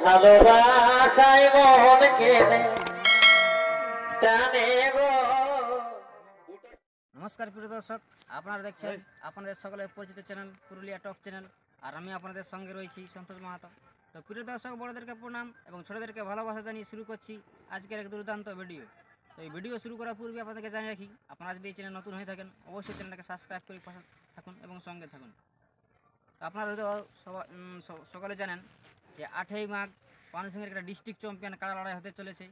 ভালোবাসায় মন কেনে জানে গো। নমস্কার প্রিয় দর্শক, আপনারা দেখছেন আপনাদের সকলের পরিচিত চ্যানেল পুরুলিয়া টক চ্যানেল, আর আমি আপনাদের সঙ্গে রয়েছি সন্তোষ মাহাতো। তো প্রিয় দর্শক, বড়দেরকে প্রণাম এবং ছোটদেরকে ভালোবাসা জানিয়ে শুরু করছি আজকের এক দুর্দান্ত ভিডিও। তো এই ভিডিও শুরু করার পূর্বে আপনাদেরকে জানিয়ে রাখি, আপনারা যদি এই চ্যানেল নতুন হয়ে থাকেন অবশ্যই চ্যানেলটাকে সাবস্ক্রাইব করে পাশে থাকুন এবং সঙ্গে থাকুন। তো আপনারা হয়তো সকলে জানেন যে 8ই মাঘ পানসিংহের একটা ডিস্ট্রিক্ট চ্যাম্পিয়ন কাড়া লড়াই হতে চলেছে।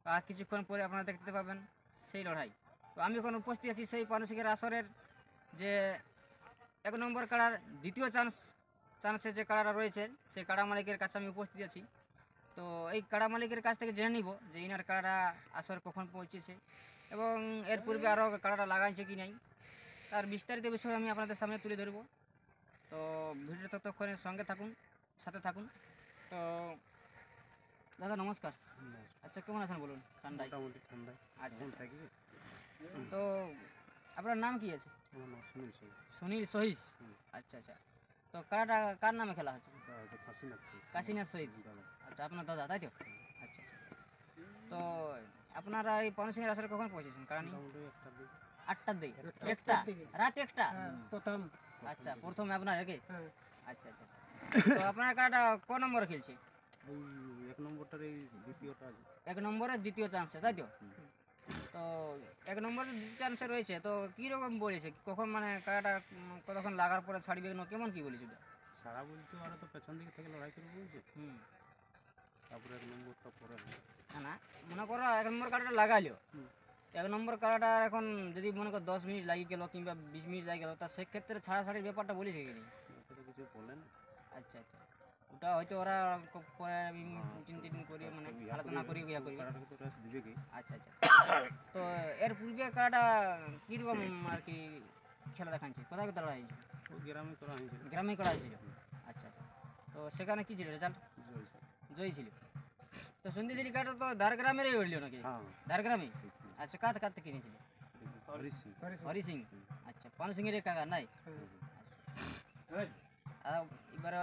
আর কিছুক্ষণ পরে আপনারা দেখতে পাবেন সেই লড়াই। তো আমি এখন উপস্থিত আছি সেই পানসিংহের আসরের যে 1 নম্বর কাড়ার দ্বিতীয় চান্সে যে কাড়াটা রয়েছে সেই কাড়া মালিকের কাছে আমি উপস্থিত আছি। তো এই কাড়া মালিকের কাছ থেকে জেনে নিব যে ইনার কাড়াটা আসর কখন পৌঁছেছে এবং এর পূর্বে আরও কাড়াটা লাগাইছে কি নাই, তার বিস্তারিত বিষয় আমি আপনাদের সামনে তুলে ধরব। তো ভিডিওটা ততক্ষণে সঙ্গে থাকুন, সাথে থাকুন। তো দাদা নমস্কার। আচ্ছা, কেমন আছেন বলুন? ঠান্ডায়? মোটামুটি ঠান্ডায়। আচ্ছা, থাকি। তো আপনার নাম কি আছে? আমার নাম সুনীল সহিস। সুনীল সহিস। আচ্ছা আচ্ছা। তো কাড়াটা কার নামে খেলা হচ্ছে? কাশীনাথ সহিস। কাশীনাথ সহিস। আচ্ছা, আপনার দাদা তাই তো? আচ্ছা আচ্ছা। তো আপনারা এই পানসিংহের আসরে কখন পৌঁছেছেন? কারণ 8টার দিকে। একটা রাত 1টা প্রথম। আচ্ছা, প্রথমে আপনার একে? আচ্ছা আচ্ছা। তো আপনার কাড়াটা ক নম্বরে খেলছে? এই 1 নম্বরটার এই দ্বিতীয়টা আছে। 1 নম্বরের দ্বিতীয় চান্সে তাই তো? তো 1 নম্বরের দ্বিতীয় চান্সে রয়েছে, তো কীরকম বলেছে কখন, মানে কাড়াটা কতক্ষণ লাগার পরে ছাড়বে কেমন কি বলেছে ওটা? সারা বলতে ওরা তো পেছন দিকে থেকে লড়াই করবে বলছে। তারপরে 1 নম্বরটা পরে না, মনে করো 1 নম্বর কাড়াটা লাগাইলো। 1 নম্বর কাড়াটা এখন যদি মনে করো 10 মিনিট লাগিয়ে গেল কিংবা 20 মিনিট লাগিয়ে গেল, তা সেক্ষেত্রে ছাড়াছাড়ির ব্যাপারটা বলেছে কি নেই? কিছু বলেন। আচ্ছা আচ্ছা। ওটা হয়তো ওরা পরে টিন করে মানে আলোচনা করি ইয়া করবে। দিবে কি? আচ্ছা আচ্ছা। তো এর পূর্বে কাড়াটা কীরকম আর কি খেলা দেখাচ্ছে? কোথায় কোথায় লড়াই হয়েছিল? ও গ্রামে করা হয়েছিল। গ্রামেই করা হয়েছিল। আচ্ছা আচ্ছা। তো সেখানে কী ছিল রেজাল্ট? জয়ী ছিল। তো সন্ধ্যে কাটা তো ধার গ্রামেরই উঠল নাকি? ধার গ্রামে। আচ্ছা, কাতে কিনেছিল? হরি সিং। আচ্ছা, পানসিংহের কাকা নাই? এবার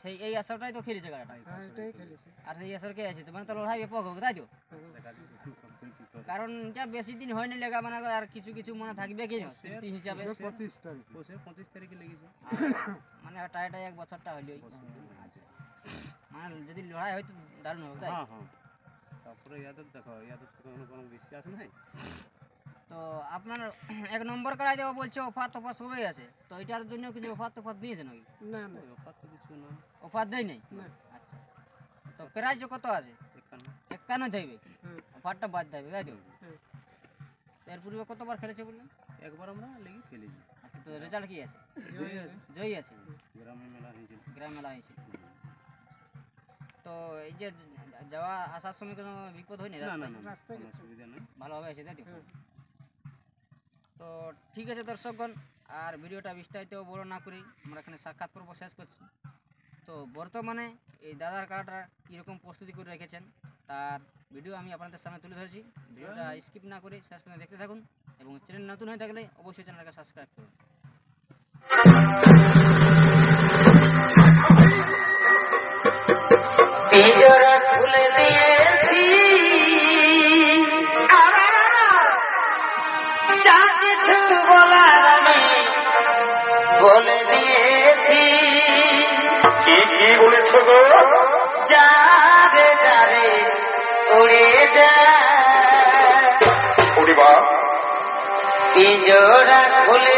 সেই এই আসরটাই তো খেলেছে কাটাটা? আর এই আসর কে আছে? মানে তো লড়াই ব্যাপক হোক তাই তো? কারণ এটা বেশি দিন হয়নি লেগা, মানে আর কিছু কিছু মনে থাকবে কি স্মৃতি হিসাবে। 25 তারিখে লেগেছে। মানে টাইটাই 1 বছরটা হইলই। মানে যদি লড়াই হয়তো দারুণ হোক তাই? তারপরে ইয়াদের দেখো, ইয়াদের তো কোনো বিশ্বাস নাই। তো আপনার 1 নম্বর কাড়াই দেওয়া বলছে অফার তফার সবই আছে, তো এটার জন্য কিছু অফার তফার দিয়েছে নাকি? না অফার তো কিছু না। অফার দেয় নাই? আচ্ছা। তো প্রাইস কত আছে? 51 থাকবে। অফারটা বাদ থাকবে তাই তো? এর পূর্বে কতবার খেলেছে বললেন? একবার আমরা লেগে খেলেছি। আচ্ছা, তো রেজাল্ট কি আছে? জয়ী আছে। গ্রামে মেলা হয়েছিল। গ্রাম মেলা হয়েছিল। তো এই যে যাওয়া আসার সময় কোনো বিপদ হয়নি? রাস্তায় অসুবিধা নেই, ভালোভাবে আছে তাই তো? তো ঠিক আছে দর্শকগণ, আর ভিডিওটা বিস্তারিত বড় না করেই আমরা এখানে সাক্ষাৎ পর্ব শেষ করছি। তো বর্তমানে এই দাদার কাড়াটা কীরকম প্রস্তুতি করে রেখেছেন তার ভিডিও আমি আপনাদের সামনে তুলে ধরেছি। ভিডিওটা স্কিপ না করে শেষ পর্যন্ত দেখতে থাকুন এবং চ্যানেল নতুন হয়ে থাকলে অবশ্যই চ্যানেলটাকে সাবস্ক্রাইব করুন। খুলে দিয়েছি যা কিছু বলার আমি বলে দিয়েছি। কি বলেছ গো? যাবে যাবে উড়ে যা পিজরা খুলে